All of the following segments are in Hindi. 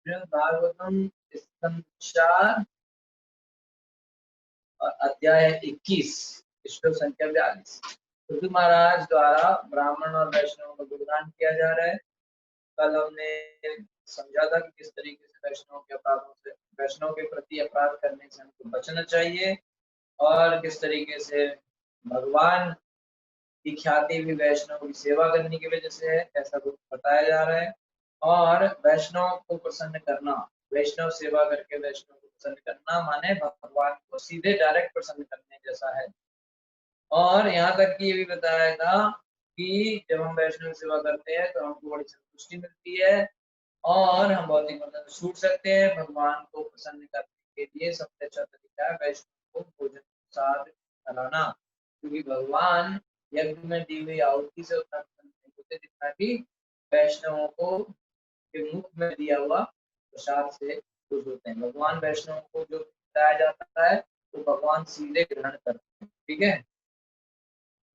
भागवतम स्कंद 4 और अध्याय 21 श्लोक संख्या 42। पृथु महाराज द्वारा ब्राह्मण और वैष्णव का गुणगान किया जा रहा है। कल हमने समझा था कि किस तरीके से वैष्णव के अपराधों से, वैष्णव के प्रति अपराध करने से हमको बचना चाहिए और किस तरीके से भगवान की ख्याति भी वैष्णव की सेवा करने की वजह से है, ऐसा कुछ बताया जा रहा है। और वैष्णव को प्रसन्न करना, वैष्णव सेवा करके वैष्णव को प्रसन्न करना माने भगवान को सीधे डायरेक्ट प्रसन्न करने जैसा है। और यहाँ तक कि ये भी बताया था कि जब हम वैष्णव सेवा करते हैं तो हमको बड़ी संतुष्टि मिलती है और हम भौतिक बंधन से छूट सकते हैं। भगवान को प्रसन्न करने के लिए सबसे अच्छा तरीका है वैष्णव को भोजन प्रसाद कराना, क्योंकि भगवान यज्ञ में दी हुई आहुति से उतना प्रसन्न नहीं होते जितना कि वैष्णवों को के मुख में दिया हुआ प्रसाद से खुश होते हैं। भगवान वैष्णव को जो बताया जाता है तो भगवान सीधे ग्रहण करते हैं। ठीक है,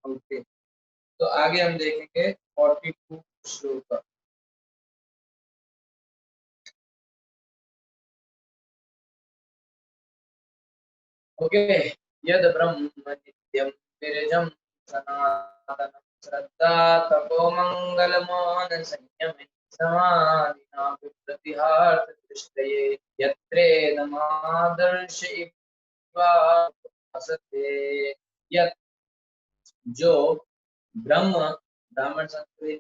ओके। तो आगे हम देखेंगे 42 श्लोक। ओके। यद ब्रह्म नित्यं विरजं सनातनं श्रद्धा तपो मंगल मौन संयम समाधिना विप्रतिहार्थ दृष्टये यत्रेदमादर्श इवा असते। यत् जो ब्रह्म ब्राह्मण संस्कृति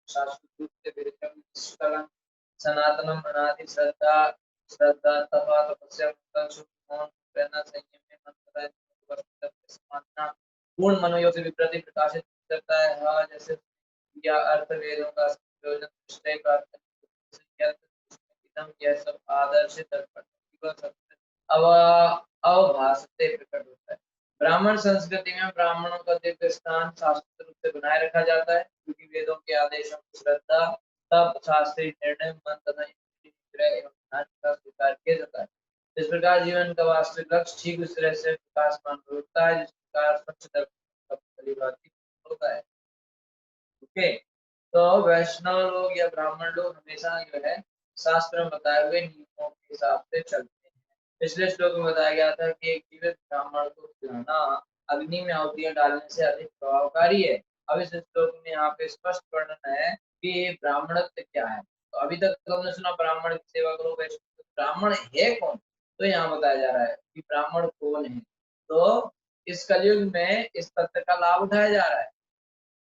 शाश्वत रूप से विरजम निष्कलंक सनातनम अनादि श्रद्धा श्रद्धा तपा तपस्या मौन प्रेरणा संयम में समाधना पूर्ण मनोयोग से विप्रति प्रकाशित करता है। हाँ, जैसे या अर्थ वेदों का प्रयोजन निश्चय प्राप्त यह सब आदर्श दर्पण अवभासते प्रकट होता है। ब्राह्मण संस्कृति में ब्राह्मणों का दिव्य स्थान शास्त्र रूप से बनाए रखा जाता है, क्योंकि वेदों के आदेशों की श्रद्धा तब शास्त्रीय निर्णय मन तथा का स्वीकार किया जाता है। इस प्रकार जीवन का वास्तविक लक्ष्य ठीक उस तरह से प्रकाशमान होता है जिस प्रकार स्वच्छ दर्पण होता है। ओके, तो वैष्णव लोग या ब्राह्मण लोग हमेशा जो है शास्त्र में बताए हुए नियमों के हिसाब से चलते हैं। पिछले श्लोक में बताया गया था कि एक जीवित ब्राह्मण को खिलाना अग्नि में आहुतियां डालने से अधिक प्रभावकारी है। अब इस श्लोक में यहाँ पे स्पष्ट वर्णन है कि ब्राह्मणत्व क्या है। तो अभी तक हमने सुना ब्राह्मण की सेवा करो, वैष्णव ब्राह्मण है कौन, तो यहाँ बताया जा रहा है कि ब्राह्मण कौन है। तो इस कलयुग में इस तथ्य का लाभ उठाया जा रहा है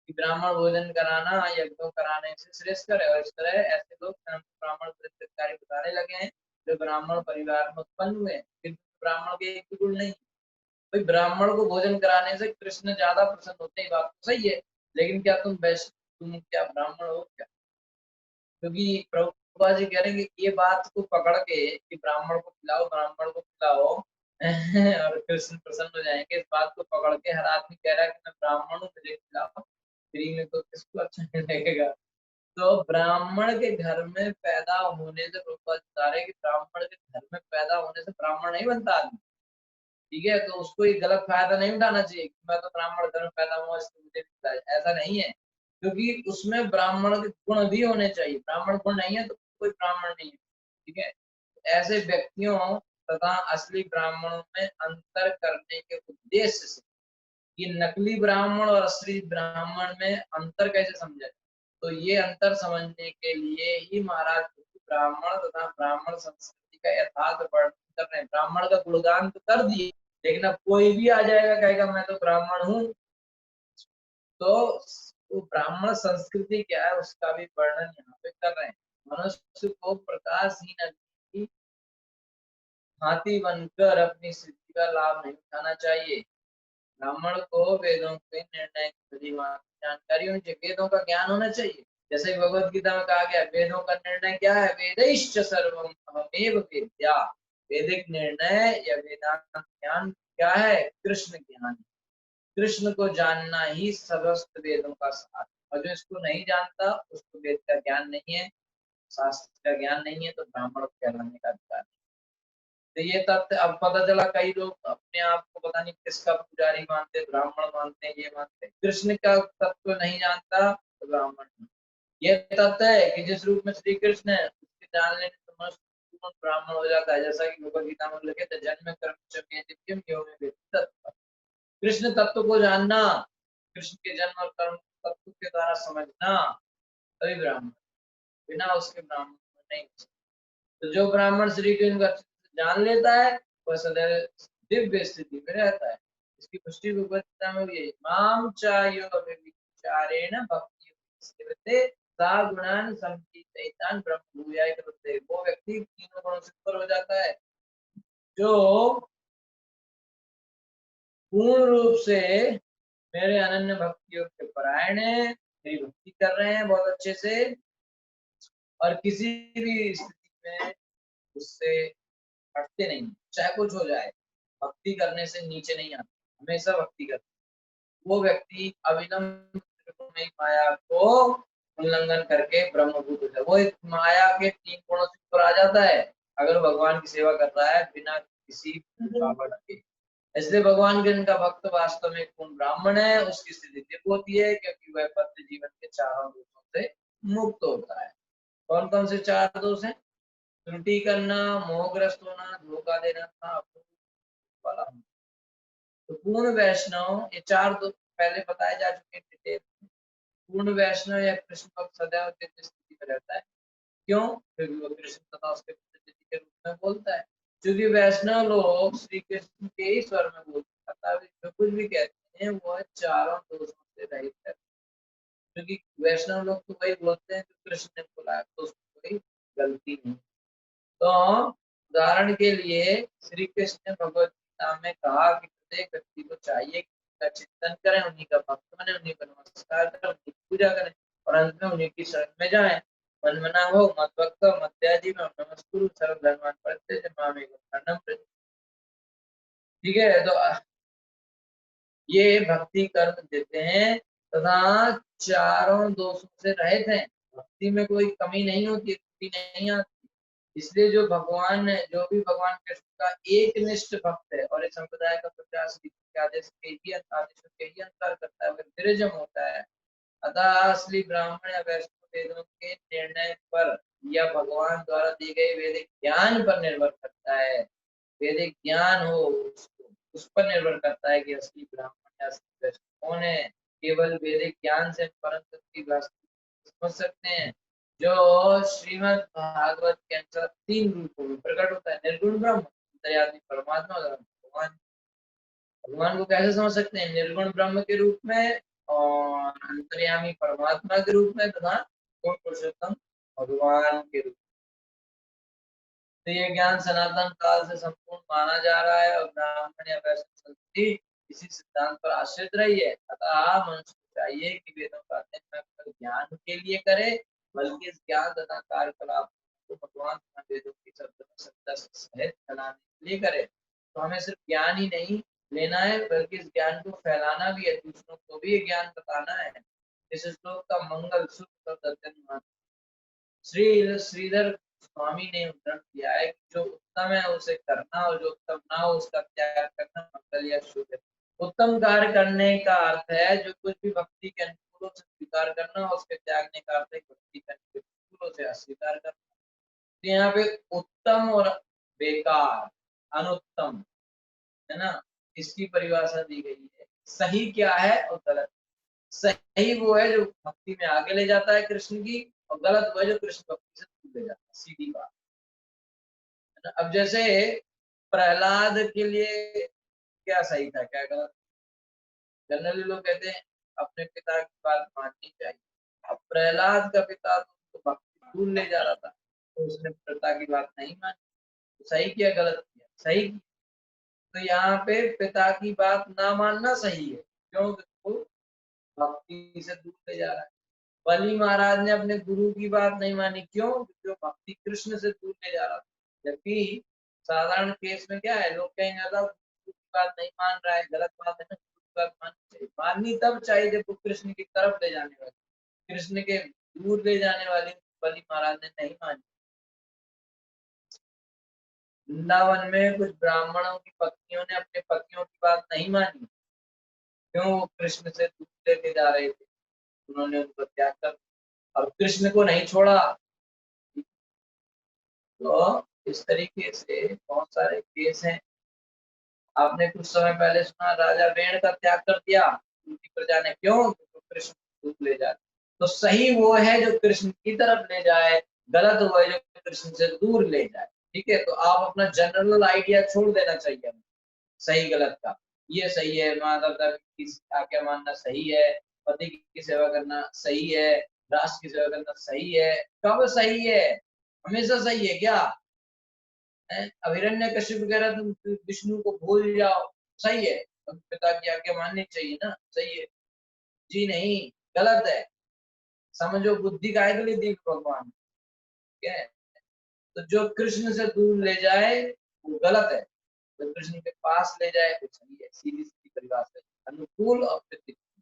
कि ब्राह्मण भोजन कराना यज्ञों कराने से श्रेष्ठ है। और इस तरह ऐसे लोग ब्राह्मण कार्य बताने लगे हैं जो ब्राह्मण परिवार में उत्पन्न हुए, किंतु ब्राह्मण के एक गुण नहीं। भाई ब्राह्मण को भोजन कराने से कृष्ण ज्यादा प्रसन्न होते हैं, बात तो सही है, लेकिन क्या तुम क्या ब्राह्मण हो क्या? क्योंकि प्रभुपाद जी कह रहे हैं कि ये बात को पकड़ के कि ब्राह्मण को खिलाओ, ब्राह्मण को खिलाओ और कृष्ण प्रसन्न हो जाएंगे, इस बात को पकड़ के हर आदमी कह रहा है कि मैं ब्राह्मण हूँ, मुझे खिलाओ फ्री में, तो किसको अच्छा नहीं लगेगा। तो ब्राह्मण के घर में पैदा होने से प्रभुपाद बता रहे हैं कि ब्राह्मण के घर में पैदा होने से ब्राह्मण नहीं बनता आदमी। ठीक है, तो उसको ये गलत फायदा नहीं उठाना चाहिए कि मैं तो ब्राह्मण घर में पैदा हुआ इसलिए मुझे मिलता है, ऐसा नहीं है। क्योंकि उसमें ब्राह्मण के गुण भी होने चाहिए, ब्राह्मण गुण नहीं है तो कोई ब्राह्मण नहीं है। ठीक है, ऐसे व्यक्तियों तथा असली ब्राह्मणों में अंतर करने के उद्देश्य से ये नकली ब्राह्मण और असली ब्राह्मण में अंतर कैसे समझे, तो ये अंतर समझने के लिए ही महाराज ब्राह्मण तथा ब्राह्मण संस्कृति का यथार्थ वर्णन कर रहे हैं। ब्राह्मण का गुणगान तो कर दिए, लेकिन अब कोई भी आ जाएगा कहेगा मैं तो ब्राह्मण हूँ, तो वो ब्राह्मण संस्कृति क्या है उसका भी वर्णन यहाँ पे कर रहे हैं। मनुष्य को प्रकाशहीन अग्नि हाथी बनकर अपनी सिद्धि का लाभ नहीं उठाना चाहिए। ब्राह्मण को वेदों के निर्णय की जानकारी होनी चाहिए, वेदों का ज्ञान होना चाहिए। जैसे भगवत गीता में कहा गया वेदों का निर्णय क्या है, वेदैश्च सर्वम अहमेव वेद्या। वैदिक निर्णय या वेदांत ज्ञान क्या है, कृष्ण ज्ञान। कृष्ण को जानना ही समस्त वेदों का सार, और जो इसको नहीं जानता उसको वेद का ज्ञान नहीं है, शास्त्र का ज्ञान नहीं है, तो ब्राह्मण कहलाने का अधिकार नहीं। तो ये तथ्य अब पता चला, कई लोग अपने आप को पता नहीं किसका पुजारी मानते, ब्राह्मण मानते हैं, ये मानते हैं। कृष्ण का तत्व नहीं जानता तो ब्राह्मण नहीं। ये तथ्य है कि जिस रूप में श्री कृष्ण है उसके जान लेने से मनुष्य पूर्ण ब्राह्मण हो जाता है, जैसा कि भगवद गीता में लिखित है, जन्म कर्म च मे नित्यम यो मे वेत्ति तत्त्वम्। कृष्ण तत्व को जानना, कृष्ण के जन्म और कर्म तत्व के द्वारा समझना, तभी ब्राह्मण, बिना उसके ब्राह्मण नहीं हो सकता। तो जो ब्राह्मण श्री कृष्ण को अच्छे से जान लेता है वह सदैव दिव्य स्थिति में रहता है। इसकी पुष्टि भगवद गीता में भी है, माम चायो व्यभिचारेण भक्ति सेवते सा गुणान संकीर्तयितान ब्रह्म भूयाय कृते। वो व्यक्ति तीनों गुणों से ऊपर हो जाता है जो पूर्ण रूप से मेरे अनन्य भक्ति योग के परायण है, मेरी भक्ति कर रहे हैं बहुत अच्छे से, और किसी भी स्थिति में उससे हटते नहीं, चाहे कुछ हो जाए, भक्ति करने से नीचे नहीं आते, हमेशा भक्ति करते। वो व्यक्ति अविलंब त्रिगुणमयी माया को उल्लंघन करके ब्रह्मभूत हो जाए। वो एक माया के तीन गुणों से ऊपर आ जाता है अगर भगवान की सेवा कर रहा है बिना किसी रुकावट के। इसलिए भगवान के इनका भक्त वास्तव में पूर्ण ब्राह्मण है, उसकी स्थिति दिव्य होती है क्योंकि वह पति जीवन के चारों दोषों से मुक्त होता है। कौन कौन से चार दोष हैं? त्रुटि करना, मोहग्रस्त होना, धोखा देना था, वाला। तो पूर्ण वैष्णव, ये चार दो पहले बताए जा चुके डिटेल। पूर्ण वैष्णव या कृष्ण भक्त सदैव दिव्य स्थिति में रहता है। क्यों? क्योंकि वो कृष्ण तथा उसके के रूप में बोलता है। क्योंकि वैष्णव लोग श्री कृष्ण के ही स्वर में बोलते हैं, अतः जो कुछ भी कहते हैं वह चारों दोषों से रहित है। क्योंकि वैष्णव लोग तो वही बोलते हैं जो कृष्ण ने बोला है, तो उसमें कोई गलती नहीं। तो उदाहरण के लिए श्री कृष्ण ने भगवत गीता में कहा कि प्रत्येक व्यक्ति को चाहिए कि उनका चिंतन करें, उन्हीं का भक्त बने, उन्हीं का नमस्कार करें, उन्हीं की पूजा करें और अंत में उन्हीं की शरण में जाएं। मन्मना हो मद्भक्त मध्याजीव नमस्कुरु सर्वधर्मान् परित्यज्य मामेकं शरणं व्रज। ठीक है, तो ये भक्ति कर्म देते हैं तथा चारों दोषों से रहित हैं। भक्ति में कोई कमी नहीं होती, त्रुटि नहीं आती। इसलिए जो भगवान, जो भी भगवान कृष्ण का एक निष्ठ भक्त है और इस संप्रदाय का प्रचार श्री के आदेशों के ही अनुसार करता है, वह विरजम होता है। अतः असली ब्राह्मण या वैष्णव वेदों के निर्णय पर या भगवान द्वारा दिए गए वैदिक ज्ञान पर निर्भर करता है। वैदिक ज्ञान हो उसको, उस पर निर्भर करता है कि असली ब्राह्मण या असली वैष्णव कौन है। केवल वैदिक ज्ञान से परम तत्व की वास्तविकता समझ सकते हैं, जो श्रीमद् भागवत के अनुसार तीन रूपों में प्रकट होता है, निर्गुण ब्रह्म, अंतर्यामी परमात्मा और भगवान। भगवान को कैसे समझ सकते हैं? निर्गुण ब्रह्म के रूप में और अंतर्यामी परमात्मा के रूप में तथा पूर्ण पुरुषोत्तम भगवान के रूप में। तो ये ज्ञान सनातन काल से संपूर्ण माना जा रहा है और ब्राह्मण या वैष्णव संस्कृति इसी सिद्धांत पर आश्रित रही है। अतः मनुष्य को चाहिए कि वेदों का अध्ययन न केवल ज्ञान के लिए करे, बल्कि इस ज्ञान तथा कार्यकलाप को भगवान तथा वेदों की शब्दों में सत्ता से सहित फैलाने के लिए करे। तो हमें सिर्फ ज्ञान ही नहीं लेना है, बल्कि इस ज्ञान को फैलाना भी है, दूसरों को भी ये ज्ञान बताना है। इस श्लोक का मंगल सुख और दर्शन श्रीधर स्वामी ने उद्धरण किया है कि जो उत्तम है उसे करना और जो उत्तम ना हो उसका त्याग करना मंगल या शुभ है। उत्तम कार्य करने का अर्थ है जो कुछ भी भक्ति के अनुकूल से स्वीकार करना, और उसके त्यागने का अर्थ है भक्ति के अनुकूल से अस्वीकार करना। तो यहाँ पे उत्तम और बेकार, अनुत्तम, है ना, इसकी परिभाषा दी गई है। सही क्या है और गलत। सही वो है जो भक्ति में आगे ले जाता है कृष्ण की, और गलत वो है जो कृष्ण भक्ति से दूर ले जाता है, सीधी बात है ना। अब जैसे प्रहलाद के लिए क्या सही था क्या गलत? जनरली लोग कहते हैं अपने पिता की बात माननी चाहिए। अब प्रहलाद का पिता तो उसको भक्ति दूर ले जा रहा था, तो उसने पिता की बात नहीं मानी। तो सही किया गलत किया? सही किया। तो यहाँ पे पिता की बात ना मानना सही है, क्योंकि वो भक्ति से दूर ले जा रहा है। बलि महाराज ने अपने गुरु की बात नहीं मानी, क्यों? क्योंकि वो भक्ति कृष्ण से दूर ले जा रहा था। जबकि साधारण केस में क्या है, लोग कहेंगे गुरु की बात नहीं मान रहा है, गलत बात है ना, गुरु की बात माननी चाहिए। माननी तब चाहिए जब वो कृष्ण की तरफ ले जाने वाली, कृष्ण के दूर ले जाने वाली बलि महाराज ने नहीं मानी। वृंदावन में कुछ ब्राह्मणों की पत्नियों ने अपने पतियों की बात नहीं मानी, क्यों? वो कृष्ण से दूर लेके जा रहे थे, उन्होंने उनको त्याग कर और कृष्ण को नहीं छोड़ा। तो इस तरीके से बहुत सारे केस हैं। आपने कुछ समय पहले सुना राजा वेण का त्याग कर दिया उनकी प्रजा ने, क्यों? तो कृष्ण को दूर ले जाए। तो सही वो है जो कृष्ण की तरफ ले जाए, गलत वो है जो कृष्ण से दूर ले जाए। ठीक है, तो आप अपना जनरल आइडिया छोड़ देना चाहिए सही गलत का। ये सही है, माता पिता की आज्ञा मानना सही है, पति की सेवा करना सही है, राष्ट्र की सेवा करना सही है। कब सही है? हमेशा सही है क्या? अब हिरण्यकशिप वगैरह तुम विष्णु को भूल जाओ, सही है? तो पिता की आज्ञा माननी चाहिए ना, सही है? जी नहीं, गलत है। समझो बुद्धि काहे के लिए दी भगवान, ठीक है? तो जो कृष्ण से दूर ले जाए वो गलत है, जो कृष्ण के पास ले जाए वो सही है। सीधी सीधी परिभाषा है, अनुकूल और प्रतिकूल।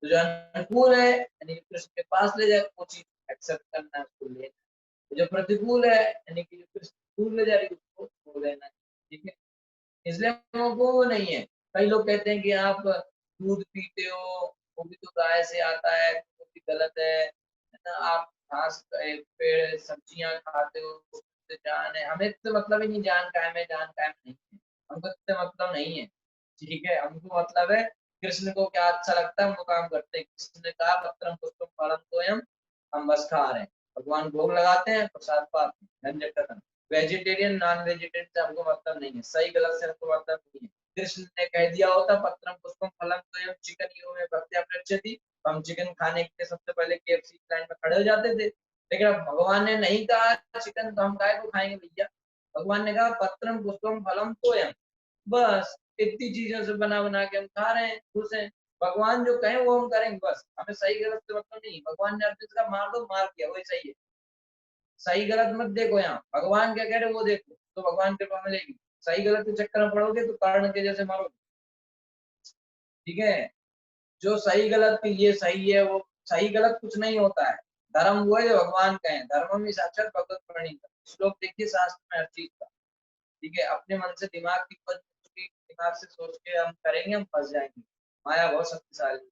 तो जो अनुकूल है यानी कृष्ण के पास ले जाए वो चीज एक्सेप्ट करना है, उसको लेना है। जो प्रतिकूल है यानी कि जो कृष्ण दूर ले जा रही है उसको छोड़ देना है। ठीक है, इसलिए वो नहीं है। कई लोग कहते हैं कि आप दूध पीते हो, वो भी तो गाय से आता है, वो भी गलत है ना? आप घास पेड़ सब्जियां खाते हो, उससे जान है। हमें तो मतलब ही नहीं जान कायम है, जान कायम नहीं है, हमको इससे मतलब नहीं है। ठीक है, हमको मतलब है कृष्ण को क्या अच्छा लगता है हम वो काम करते हैं। कृष्ण ने कहा पत्रम पुष्पम फलम तोयम, हम बस खा रहे हैं, भगवान भोग लगाते हैं, प्रसाद पाते हैं, झंझट खत्म। वेजिटेरियन नॉन वेजिटेरियन से हमको मतलब नहीं है, सही गलत से हमको मतलब नहीं है। कृष्ण ने कह दिया होता पत्रम पुष्पम फलम तोयम चिकन यो में भक्त्या पृच्छति, तो हम चिकन खाने के लिए सबसे पहले केएफसी लाइन में खड़े हो जाते थे। लेकिन अब भगवान ने नहीं कहा चिकन, तो हम काय को खाएंगे भैया? भगवान ने कहा पत्रम पुष्पम फलम तोयम, बस इतनी चीजों से बना बना के हम खा रहे हैं, खुश हैं। भगवान जो कहे वो हम करेंगे, बस हमें सही गलत से मतलब नहीं। भगवान ने अर्जुन का मार दो, मार दिया, वही सही है। सही गलत मत देखो, यहाँ भगवान क्या कह रहे वो देखो, तो भगवान कृपा मिलेगी। सही गलत के चक्कर में पड़ोगे तो कर्ण के जैसे मारोगे। ठीक है, जो सही गलत की ये सही है वो सही गलत कुछ नहीं होता है। धर्म वो है जो भगवान कहे, धर्म में साक्षात भगवत प्रणीत। श्लोक देखिए शास्त्र में हर चीज का। ठीक है, अपने मन से दिमाग की दिमाग से सोच के हम करेंगे, हम फंस जाएंगे। माया बहुत शक्तिशाली।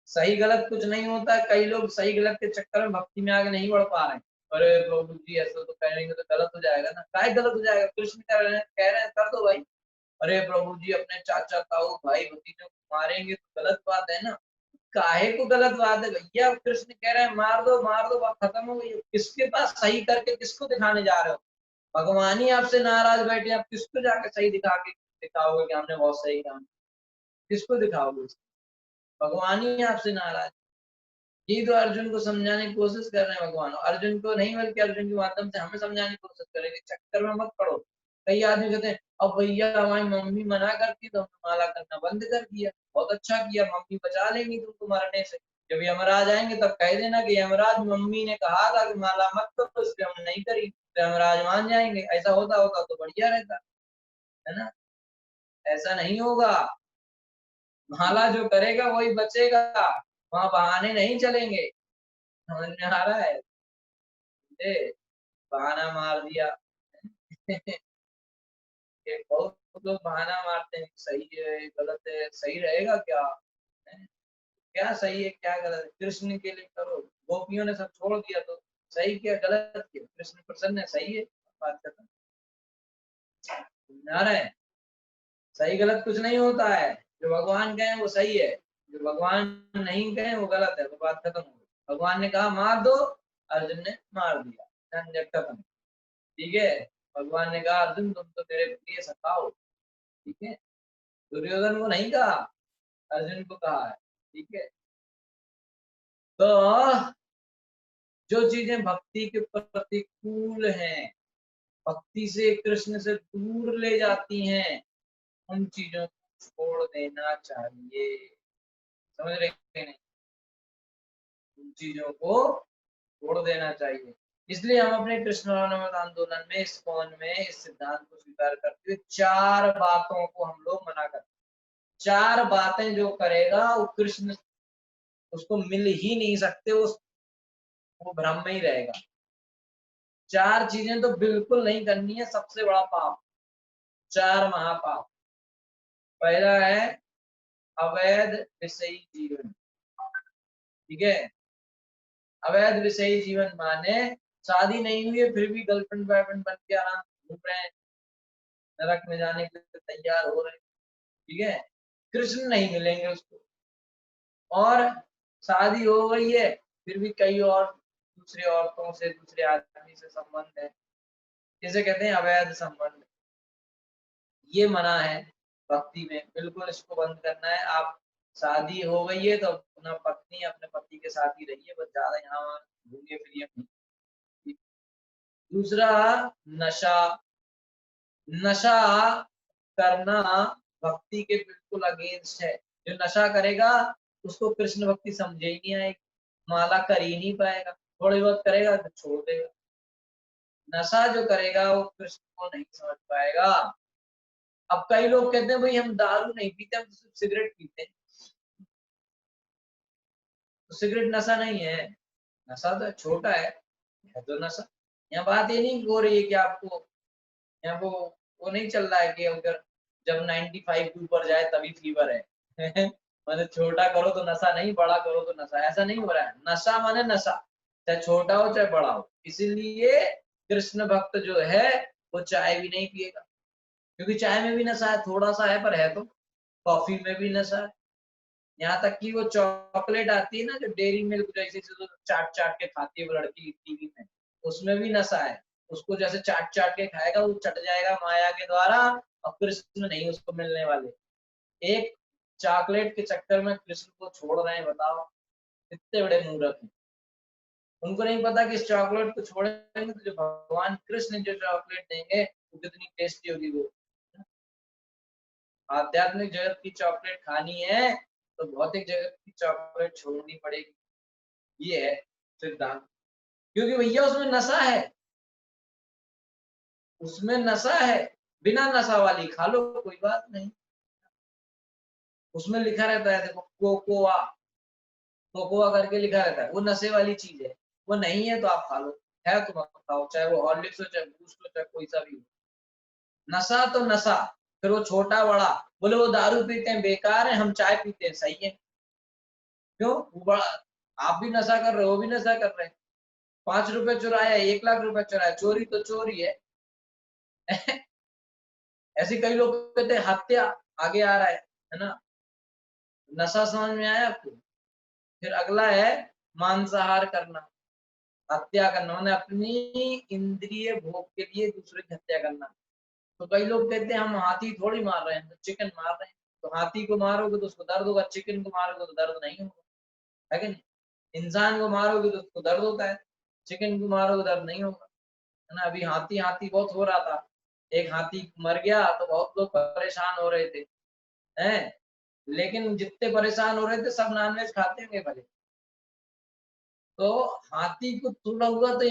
सही गलत कुछ नहीं होता है। कई लोग सही गलत के चक्कर में भक्ति में आगे नहीं बढ़ पा रहे हैं। अरे प्रभु जी ऐसा तो करेंगे तो गलत हो जाएगा ना, काय गलत हो जाएगा? कृष्ण कह रहे हैं कर दो भाई। अरे प्रभु जी अपने चाचा ताऊ भाई भतीजों को मारेंगे तो गलत बात है ना, काहे को गलत बात है भैया? कृष्ण कह रहे हैं मार दो, बात खत्म हो गई। किसके पास सही करके किसको दिखाने जा रहे हो? भगवान ही आपसे नाराज बैठे, आप किसको जाके सही दिखा के दिखाओगे कि हमने बहुत सही काम? किसको दिखाओगे? भगवान ही आपसे नाराज। ये तो अर्जुन को समझाने की कोशिश कर रहे हैं भगवान, अर्जुन को नहीं बल्कि अर्जुन के माध्यम से हमें समझाने की कोशिश करेंगे। चक्कर में मत पड़ो। कई आदमी कहते हैं अब भैया हमारी मम्मी मना करती तो हमने माला करना बंद कर दिया, बहुत अच्छा किया, मम्मी बचा लेंगी तुमको मरने से। जब यमराज आएंगे तब कह देना कि यमराज मम्मी ने कहा था कि माला मत करो, इसलिए हम नहीं करी, तो यमराज मान जाएंगे। ऐसा होता होता तो बढ़िया रहता है ना? ऐसा नहीं होगा। माला जो करेगा वही बचेगा, वहां बहाने नहीं चलेंगे। समझ में आ रहा है? ए, बहाना मार दिया। ये बहुत लोग बहाना मारते हैं, सही है गलत है, सही रहेगा क्या है? क्या सही है क्या गलत है? कृष्ण के लिए करो, गोपियों ने सब छोड़ दिया तो सही क्या गलत किया? कृष्ण प्रसन्न है, सही है, बात खत्म। समझ आ रहा है? सही गलत कुछ नहीं होता है, जो भगवान कहे वो सही है, जो भगवान नहीं कहे वो गलत है, तो बात खत्म हो गई। भगवान ने कहा मार दो, अर्जुन ने मार दिया, झंझट खत्म। ठीक है, भगवान ने कहा अर्जुन तुम तो मेरे प्रिय सखा हो। ठीक है, दुर्योधन को नहीं कहा, अर्जुन को कहा है। ठीक है, तो जो चीजें भक्ति के प्रतिकूल हैं, भक्ति से कृष्ण से दूर ले जाती हैं, उन चीजों को छोड़ देना चाहिए। समझ रहे हैं? नहीं, उन चीजों को छोड़ देना चाहिए। इसलिए हम अपने कृष्णानुमत आंदोलन में इस कौन में इस सिद्धांत को स्वीकार करते हुए चार बातों को हम लोग मना करते हैं। चार बातें जो करेगा वो कृष्ण उसको मिल ही नहीं सकते, वो भ्रम में ही रहेगा। चार चीजें तो बिल्कुल नहीं करनी है, सबसे बड़ा पाप, चार महापाप। पहला है अवैध विषयी जीवन। ठीक है, अवैध विषयी जीवन माने शादी नहीं हुई है फिर भी गर्लफ्रेंड बॉयफ्रेंड बन के आराम से घूम रहे हैं, नरक में जाने के लिए तैयार हो रहे हैं, ठीक है। कृष्ण नहीं मिलेंगे उसको। और शादी हो गई है फिर भी कई और दूसरी औरतों से, दूसरे आदमी से संबंध है, जिसे कहते हैं अवैध संबंध। ये मना है भक्ति में, बिल्कुल इसको बंद करना है। आप शादी हो गई है तो अपना पत्नी अपने पति के साथ ही रहिए, बस ज्यादा यहाँ वहाँ घूमिए फिरिए नहीं। दूसरा, नशा। नशा करना भक्ति के बिल्कुल अगेंस्ट है। जो नशा करेगा उसको कृष्ण भक्ति समझे ही नहीं आएगी, माला कर ही नहीं पाएगा, थोड़ी बहुत करेगा तो छोड़ देगा। नशा जो करेगा वो कृष्ण को नहीं समझ पाएगा। अब कई लोग कहते हैं भाई हम दारू नहीं पीते, हम तो सिर्फ सिगरेट पीते हैं। तो सिगरेट नशा नहीं है, नशा तो छोटा है तो नशा। यहाँ बात ये नहीं हो रही है कि आपको यहाँ वो नहीं चल रहा है कि अगर जब 95 के ऊपर जाए तभी फीवर है मतलब छोटा करो तो नशा नहीं, बड़ा करो तो नशा, ऐसा नहीं हो रहा है। नशा माने नशा, चाहे छोटा हो चाहे बड़ा हो। इसीलिए कृष्ण भक्त जो है वो चाय भी नहीं पिएगा, क्योंकि चाय में भी नशा है, थोड़ा सा है पर है तो। कॉफी में भी नशा है, यहाँ तक कि वो चॉकलेट आती है ना जो डेयरी मिल्क जैसे जो चाट चाट के खाती है वो लड़की टीवी में, उसमें भी नशा है। उसको जैसे चाट चाट के खाएगा वो चट जाएगा माया के द्वारा, और कृष्ण नहीं उसको मिलने वाले। एक चॉकलेट के चक्कर में कृष्ण को छोड़ रहे हैं, बताओ कितने बड़े मूर्ख हैं। उनको नहीं पता कि इस चॉकलेट को छोड़ेंगे तो जो भगवान कृष्ण जो चॉकलेट देंगे वो कितनी टेस्टी होगी वो। आध्यात्मिक जगत की चॉकलेट खानी है तो भौतिक जगत की चॉकलेट छोड़नी पड़ेगी। ये है सिद्धांत, क्योंकि भैया उसमें नशा है, उसमें नशा है। बिना नशा वाली खा लो कोई बात नहीं, उसमें लिखा रहता है देखो कोकोआ, कोकोआ करके लिखा रहता है, वो नशे वाली चीज है। वो नहीं है तो आप खा लो, है तो मत खाओ, चाहे वो हॉर्लिक्स हो चाहे बूस्ट हो चाहे कोई सा भी हो। नशा तो नशा, फिर वो छोटा बड़ा। बोले वो दारू पीते हैं बेकार है, हम चाय पीते हैं सही है। क्यों वो बड़ा, आप भी नशा कर रहे हो, वो भी नशा कर रहे हैं। 5 रुपए चुराया, 1 लाख रुपए चुराया, चोरी तो चोरी है ऐसे कई लोग कहते हैं हत्या आगे आ रहा है ना। नशा समझ में आया आपको। फिर अगला है मांसाहार करना, हत्या करना, मैंने अपनी इंद्रिय भोग के लिए दूसरे की हत्या करना। तो कई लोग कहते हैं हम हाथी थोड़ी मार रहे हैं, तो चिकन मार रहे हैं। तो हाथी को मारोगे तो उसको दर्द होगा, चिकन को मारोगे तो दर्द नहीं होगा, है कि नहीं। इंसान को मारोगे तो उसको दर्द होता है, चिकन को मारोगे दर्द नहीं होगा, है ना। अभी हाथी हाथी बहुत हो रहा था, एक हाथी मर गया तो बहुत लोग परेशान हो रहे थे, हैं। लेकिन जितने परेशान हो रहे थे सब नॉनवेज खाते होंगे भले। तो हाथी को थोड़ा हुआ तो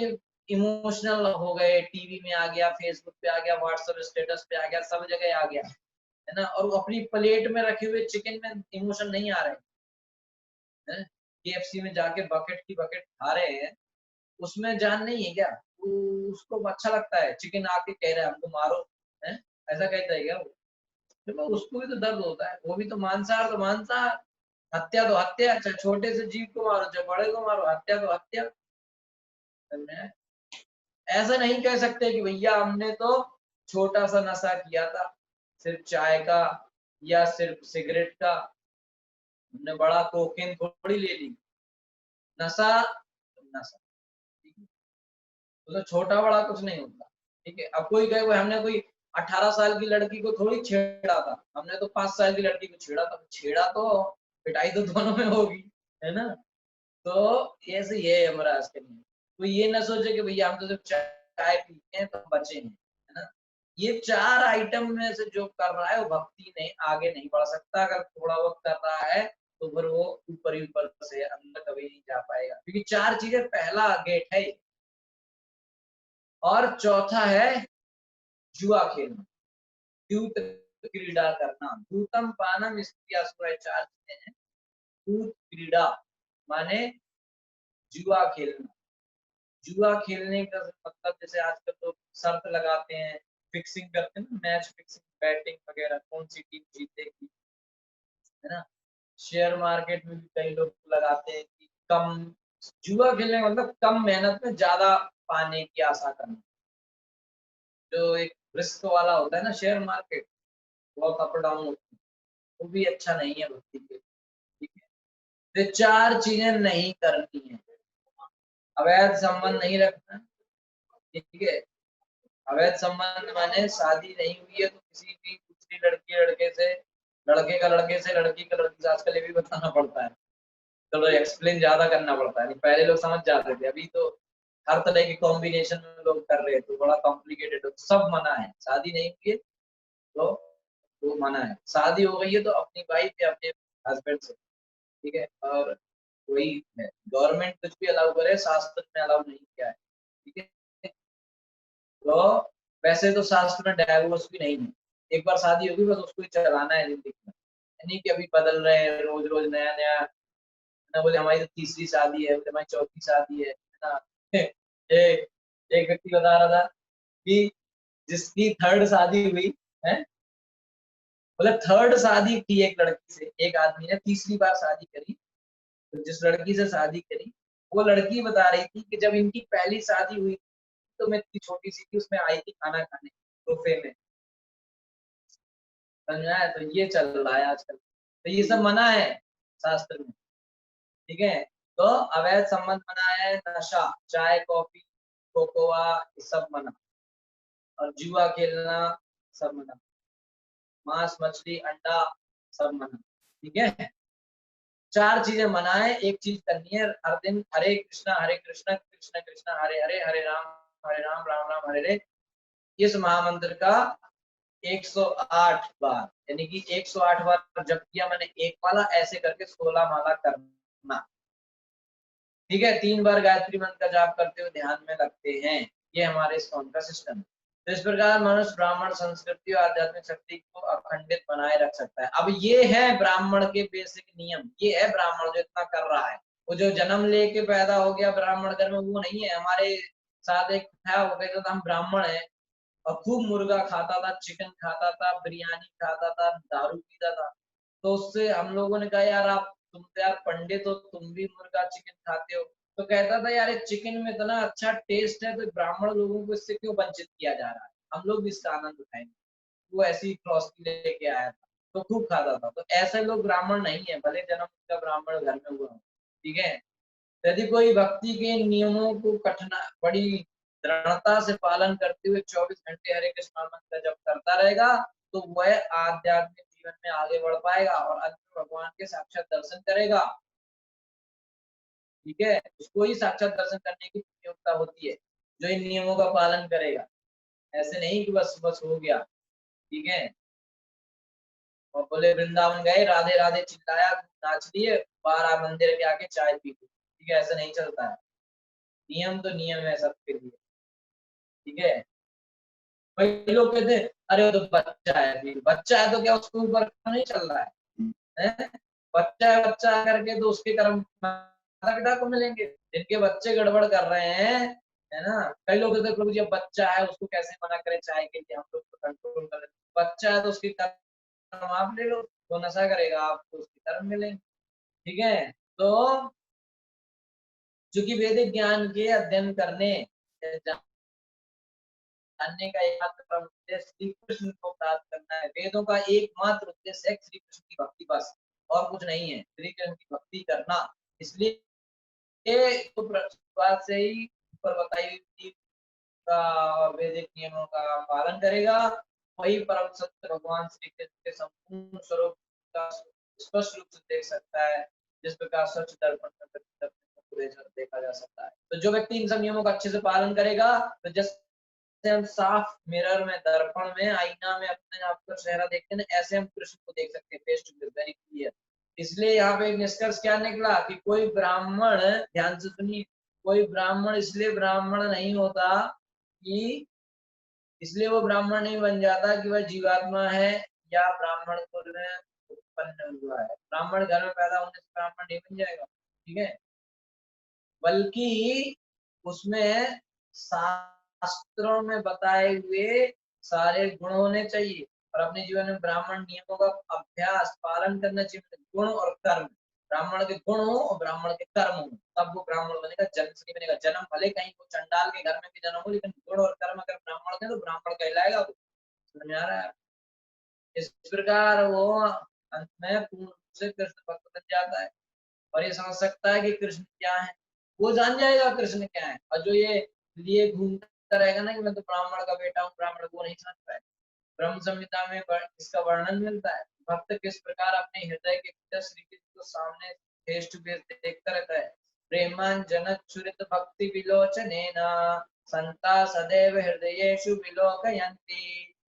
इमोशनल हो गए, टीवी में आ गया, फेसबुक पे आ गया, व्हाट्सएप स्टेटस पे आ गया, सब जगह आ गया, है ना। और वो अपनी प्लेट में रखे हुए चिकन में इमोशन नहीं आ रहे हैं। केएफसी में जाके बकेट की बकेट खा रहे हैं, उसमें जान नहीं है क्या। उसको अच्छा लगता है, चिकन आके कह रहा है हमको मारो, है ऐसा कहता है क्या वो। तो उसको भी तो दर्द होता है, वो भी तो मांसाहार तो मांसाहार, हत्या तो हत्या, चाहे छोटे से जीव को मारो चाहे बड़े को मारो, हत्या तो हत्या। ऐसा नहीं कह सकते कि भैया हमने तो छोटा सा नशा किया था, सिर्फ चाय का या सिर्फ सिगरेट का, हमने बड़ा कोकेन थोड़ी ले ली। नशा नशा, ठीक है। तो छोटा बड़ा कुछ नहीं होता, ठीक है। अब कोई कहे हमने कोई 18 साल की लड़की को थोड़ी छेड़ा था, हमने तो 5 साल की लड़की को छेड़ा था। छेड़ा तो पिटाई तो दोनों में होगी, है ना। तो ऐसे ही है यमराज के लिए। तो ये ना सोचे कि भैया हम तो सिर्फ चाय पीते हैं तो हम बचे हैं, है ना। ये 4 आइटम में से जो कर रहा है वो भक्ति नहीं, आगे नहीं बढ़ सकता। अगर थोड़ा बहुत कर रहा है तो फिर वो ऊपर ही ऊपर से अंदर कभी नहीं जा पाएगा, क्योंकि 4 चीजें, पहला गेट है ये। और चौथा है जुआ खेलना, द्यूत क्रीड़ा करना, दूतम पानम स्त्रियासु, 4 चीजें हैं। दूत क्रीड़ा माने जुआ खेलना। जुआ खेलने का मतलब जैसे आजकल तो शर्त लगाते हैं, फिक्सिंग करते हैं ना, मैच फिक्सिंग, बैटिंग वगैरह, कौन सी टीम जीतेगी, है ना। शेयर मार्केट में भी कई लोग लगाते हैं कि कम, जुआ खेलने का मतलब कम मेहनत में ज्यादा पाने की आशा करना, जो एक रिस्क वाला होता है ना शेयर मार्केट, बहुत अप डाउन होती है, वो भी अच्छा नहीं है भक्ति के लिए, ठीक है। तो 4 चीजें नहीं करनी है। अवैध संबंध नहीं रखना, ठीक है। अवैध संबंध माने शादी नहीं हुई है तो किसी भी दूसरी लड़की लड़के से, लड़के का लड़के से, लड़की का लड़की से, आजकल ये भी बताना पड़ता है, चलो एक्सप्लेन ज्यादा करना पड़ता है, नहीं पहले लोग समझ जाते थे, अभी तो हर तरह के कॉम्बिनेशन में लोग कर रहे हैं तो बड़ा कॉम्प्लिकेटेड, सब मना है। शादी नहीं हुई है तो वो मना है, शादी हो गई है तो अपनी वाइफ या अपने हस्बैंड से, ठीक है। और वही है, गवर्नमेंट कुछ भी अलाउ करे, शास्त्र में अलाउ नहीं किया है, ठीक है। तो वैसे तो शास्त्र में डाइवोर्स भी नहीं है, एक बार शादी होगी बस उसको ही चलाना है जिंदगी में, यानी कि अभी बदल रहे हैं रोज रोज नया नया ना, बोले हमारी तो तीसरी शादी है, बोले हमारी चौथी शादी है ना। एक व्यक्ति बता रहा था कि जिसकी थर्ड शादी हुई है, बोले थर्ड शादी की एक लड़की से, एक आदमी ने तीसरी बार शादी करी, तो जिस लड़की से शादी करी वो लड़की बता रही थी कि जब इनकी पहली शादी हुई तो मैं इतनी छोटी सी थी, उसमें आई थी खाना खाने बुफे में, समझ में आया। तो ये चल रहा है आजकल, तो ये सब मना है शास्त्र में, ठीक है। तो अवैध संबंध मना है, नशा, चाय कॉफी कोकोआ ये सब मना, और जुआ खेलना सब मना, मांस मछली अंडा सब मना, ठीक है। 4 चीजें मना है, एक चीज करनी है हर दिन, हरे कृष्णा कृष्ण कृष्ण हरे हरे, हरे राम राम राम हरे हरे, इस महामंत्र का 108 बार, यानी कि 108 बार जब किया मैंने एक माला, ऐसे करके 16 माला करना, ठीक है। 3 बार गायत्री मंत्र का जाप करते हुए ध्यान में लगते हैं, ये हमारे इस्कॉन का सिस्टम है। तो इस प्रकार मनुष्य ब्राह्मण संस्कृति और आध्यात्मिक शक्ति को अखंडित बनाए रख सकता है। अब ये है ब्राह्मण के बेसिक नियम, ये है ब्राह्मण जो इतना कर रहा है, वो जो जन्म लेके पैदा हो गया ब्राह्मण घर में वो नहीं है। हमारे साथ एक था, वो कहता था हम ब्राह्मण है, और खूब मुर्गा खाता था, चिकन खाता था, बिरयानी खाता था, दारू पीता था। तो उससे हम लोगों ने कहा यार आप, तुम तो यार पंडित हो, तुम भी मुर्गा चिकन खाते हो। तो कहता था यार चिकन में इतना अच्छा टेस्ट है तो ब्राह्मण लोगों को इससे क्यों वंचित किया जा रहा है, हम लोग भी इसका आनंद उठाएंगे। वो ऐसी फिलॉसफी लेके आया था, तो खूब खाता था। तो ऐसे लोग ब्राह्मण नहीं है, भले जन्म उनका ब्राह्मण घर में हुआ हो, ठीक है। यदि कोई भक्ति के नियमों को कठिना बड़ी दृढ़ता से पालन करते हुए 24 घंटे हरे कृष्ण मंत्र का जप करता रहेगा तो वह आध्यात्मिक जीवन में आगे बढ़ पाएगा और अंत में भगवान के साक्षात दर्शन करेगा, ठीक है। उसको ही साक्षात दर्शन करने की योग्यता होती है जो इन नियमों का पालन करेगा, ऐसे नहीं कि बस बस हो गया, ठीक है। और बोले वृंदावन गए, राधे राधे चिल्लाया, नाच लिए, 12 मंदिर के आके चाय पी ली, ठीक है, ऐसा नहीं चलता है। नियम तो नियम है सबके लिए, ठीक है। कई लोग कहते हैं अरे वो तो बच्चा है, अभी बच्चा है तो क्या उसके ऊपर नहीं चल रहा है? बच्चा है, बच्चा करके तो उसके कर्म माता पिता को मिलेंगे, जिनके बच्चे गड़बड़ कर रहे हैं, है ना। कई लोग कहते हैं प्रभु जी अब बच्चा है उसको कैसे मना करें चाय के लिए, हम लोग तो कंट्रोल करें। बच्चा है तो उसके कर्म आप ले लो, वो नशा करेगा आपको उसके कर्म मिलेंगे, ठीक है। तो चूंकि वैदिक ज्ञान के अध्ययन करने जानने का एकमात्र उद्देश्य श्री कृष्ण को प्राप्त करना है। वेदों का एकमात्र उद्देश्य है श्री कृष्ण की भक्ति, बस और कुछ नहीं है, श्री कृष्ण की भक्ति करना। इसलिए तो शुरुआत से ही ऊपर बताई हुई विधि का और वैदिक नियमों का पालन करेगा, वही परम सत्य भगवान श्री कृष्ण के संपूर्ण स्वरूप का स्पष्ट रूप से देख सकता है, जिस प्रकार स्वच्छ दर्पण में देखा जा सकता है। तो जो व्यक्ति इन सब नियमों का अच्छे से पालन करेगा, तो जैसे हम साफ मिरर में, दर्पण में, आईना में अपने आप का चेहरा देखते हैं, ऐसे हम कृष्ण को देख सकते हैं face to face, very clear. इसलिए यहाँ पे एक निष्कर्ष क्या निकला कि कोई ब्राह्मण, ध्यान से सुनिए, कोई ब्राह्मण इसलिए ब्राह्मण नहीं होता कि, इसलिए वो ब्राह्मण नहीं बन जाता कि वह जीवात्मा है या ब्राह्मण कुल में उत्पन्न हुआ है। ब्राह्मण घर में पैदा होने से ब्राह्मण नहीं बन जाएगा, ठीक है। बल्कि उसमें शास्त्रों में बताए हुए सारे गुण होने चाहिए और अपने जीवन में ब्राह्मण नियमों का अभ्यास पालन करना चाहिए। गुण और कर्म, ब्राह्मण के गुण हो और ब्राह्मण के कर्म हो, तब वो ब्राह्मण बनेगा। जन्म से नहीं बनेगा। जन्म भले कहीं वो चंडाल के घर में भी जन्म हो, लेकिन गुण और कर्म अगर ब्राह्मण के तो ब्राह्मण कहलाएगा वो। समझ में आ रहा है? इस प्रकार वो अंत में पूर्ण रूप से कृष्ण भक्त बन जाता है और ये समझ सकता है कि कृष्ण क्या है। वो जान जाएगा कृष्ण क्या है। और जो ये लिए घूमता रहेगा ना कि मैं तो ब्राह्मण का बेटा हूँ, ब्राह्मण, वो नहीं समझ पाएगा। ब्रह्म संहिता में इसका वर्णन मिलता है। भक्त किस प्रकार अपने हृदय के भीतर श्री कृष्ण को सामने फेस टू फेस देखता रहता है। प्रेमांजन चुरित भक्ति विलोचनेन संता सदैव हृदयेषु विलोकयन्ति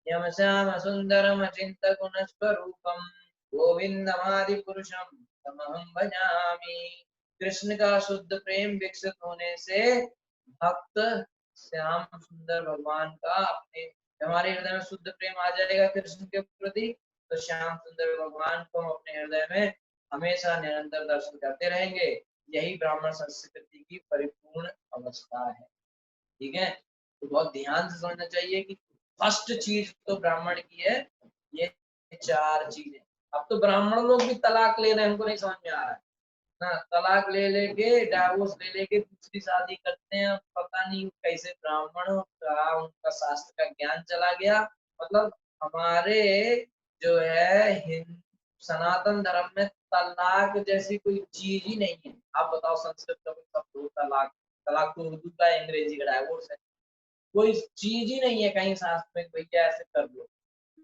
यम श्याम सुंदरम चिंत गुण स्वरूपम गोविंदमादि पुरुषम तमहं भजामि। कृष्ण का शुद्ध प्रेम विकसित होने से भक्त श्याम सुंदर भगवान का अपने, हमारे हृदय में शुद्ध प्रेम आ जाएगा कृष्ण के प्रति, तो श्याम सुंदर भगवान को हम अपने हृदय में हमेशा निरंतर दर्शन करते रहेंगे। यही ब्राह्मण संस्कृति की परिपूर्ण अवस्था है। ठीक है, तो बहुत ध्यान से समझना चाहिए कि फर्स्ट चीज तो ब्राह्मण की है ये चार चीजें। अब तो ब्राह्मण लोग भी तलाक ले रहे हैं, हमको नहीं समझ में आ रहा है ना। तलाक ले लेके, डाइवोर्स ले लेके दूसरी शादी करते हैं। पता नहीं कैसे ब्राह्मणों का उनका शास्त्र का ज्ञान चला गया। मतलब हमारे जो है हिंदू सनातन धर्म में तलाक जैसी कोई चीज ही नहीं है। आप बताओ संस्कृत का कोई शब्द हो तलाक? तलाक तो उर्दू का अंग्रेजी का डाइवोर्स है। कोई चीज ही नहीं है कहीं शास्त्र में भैया ऐसे कर लो,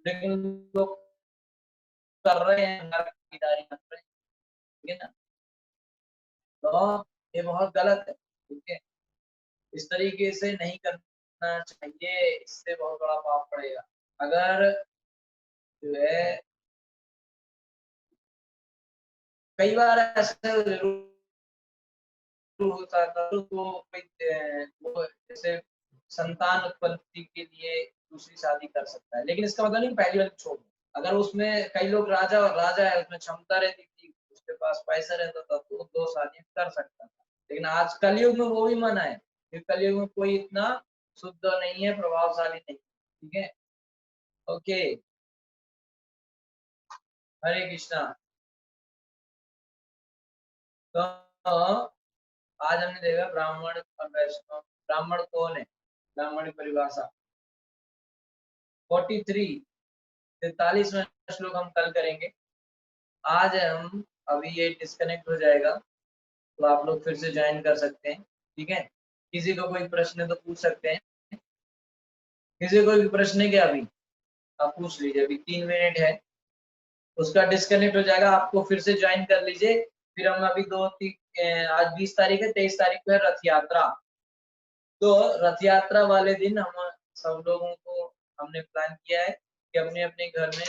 लेकिन लोग कर रहे हैं, नरकदारी कर रहे हैं। ठीक है ना? तो ये बहुत गलत है। ठीक है, इस तरीके से नहीं करना चाहिए, इससे बहुत बड़ा पाप पड़ेगा। अगर जो है कई बार ऐसा जरूर होता था तो वो जैसे संतान उत्पत्ति के लिए दूसरी शादी कर सकता है, लेकिन इसका मतलब नहीं पहली वाली छोड़ दो। अगर उसमें कई लोग राजा और राजा है, उसमें क्षमता रहती थी, उसके पास पैसा रहता था, तो दो शादी कर सकता था। लेकिन आज कलयुग में वो भी मना है, क्योंकि कलयुग में कोई इतना शुद्ध नहीं है, प्रभावशाली नहीं। ठीक है, ओके, हरे कृष्णा। तो आज हमने देखा ब्राह्मण और वैष्णव। ब्राह्मण कौन है? ब्राह्मण की परिभाषा 43 43वां श्लोक हम कल करेंगे। आज हम अभी ये डिस्कनेक्ट हो जाएगा, तो आप लोग फिर से ज्वाइन कर सकते हैं। ठीक है, किसी को कोई प्रश्न है तो पूछ सकते हैं। किसी को भी प्रश्न है क्या? अभी आप पूछ लीजिए, अभी 3 मिनट है, उसका डिस्कनेक्ट हो जाएगा, आपको फिर से ज्वाइन कर लीजिए। फिर हम अभी आज 20 तारीख है, 23 तारीख को है रथ यात्रा। तो रथ यात्रा वाले दिन हम सब लोगों को हमने प्लान किया है कि अपने अपने घर में,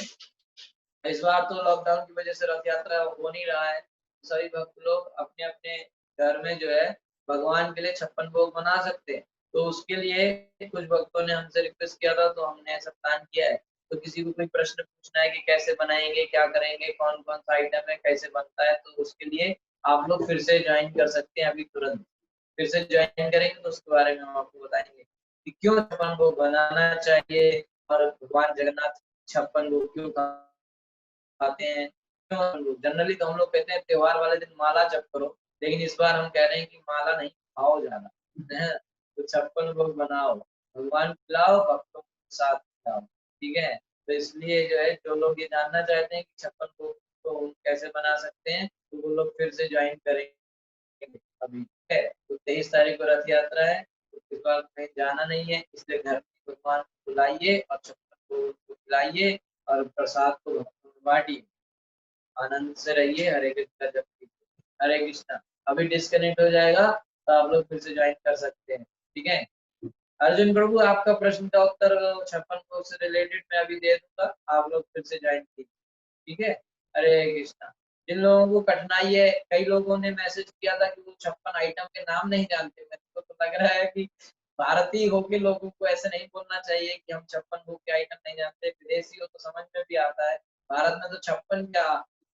इस बार तो लॉकडाउन की वजह से रथ यात्रा हो नहीं रहा है, सभी भक्त लोग अपने अपने घर में जो है भगवान के लिए 56 भोग बना सकते हैं। तो उसके लिए कुछ भक्तों ने हमसे रिक्वेस्ट किया था, तो हमने ऐसा प्लान किया है। तो किसी को कोई प्रश्न पूछना है कि कैसे बनाएंगे, क्या करेंगे, कौन कौन सा आइटम है, कैसे बनता है, तो उसके लिए आप लोग फिर से ज्वाइन कर सकते हैं। अभी तुरंत फिर से ज्वाइन करेंगे तो उसके बारे में हम आपको बताएंगे कि क्यों 56 भोग बनाना चाहिए और भगवान जगन्नाथ 56 भोग क्यों आते हैं। जनरली तो हम लोग कहते हैं त्योहार वाले दिन माला जप करो, लेकिन इस बार हम कह रहे हैं कि माला नहीं, खाओ ज्यादा है। तो 56 भोग बनाओ, भगवान खिलाओ, भक्तों के साथ खिलाओ। ठीक है, तो इसलिए जो है जो लोग ये जानना चाहते हैं कि 56 भोग तो हम कैसे बना सकते हैं, तो वो लोग फिर से ज्वाइन करेंगे अभी। है तो 23 तारीख को रथ यात्रा है, तो इस बार कहीं जाना नहीं है, इसलिए घर में भगवान को बुलाइए और 56 भोग को खिलाइए और प्रसाद को भक्तों में बांटिए। आनंद से रहिए, हरे कृष्णा जप कीजिए। हरे कृष्णा। अभी डिस्कनेक्ट हो जाएगा, तो आप लोग फिर से ज्वाइन कर सकते हैं। ठीक है, अर्जुन प्रभु आपका प्रश्न का उत्तर 56 भोग से रिलेटेड मैं अभी दे दूंगा, आप लोग फिर से ज्वाइन कीजिए। ठीक है, हरे कृष्णा। जिन लोगों को कठिनाई है, कई लोगों ने मैसेज किया था कि वो 56 आइटम के नाम नहीं जानते। मेरे को तो लग रहा है कि भारतीय होके लोगों को ऐसे नहीं बोलना चाहिए कि हम 56 भोग के आइटम नहीं जानते। विदेशी हो तो समझ में भी आता है, भारत में तो 56 क्या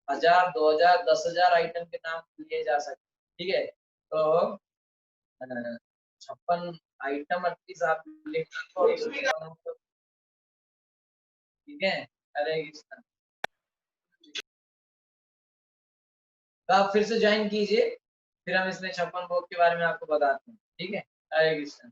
1000 2000 10,000 आइटम के नाम लिए जा सकते। ठीक है, तो 56 आइटम एटलीस्ट आप लिख लो। ठीक है, हरे कृष्णा। तो आप फिर से ज्वाइन कीजिए, फिर हम इसमें 56 भोग के बारे में आपको बताते हैं। ठीक है? हरे कृष्ण।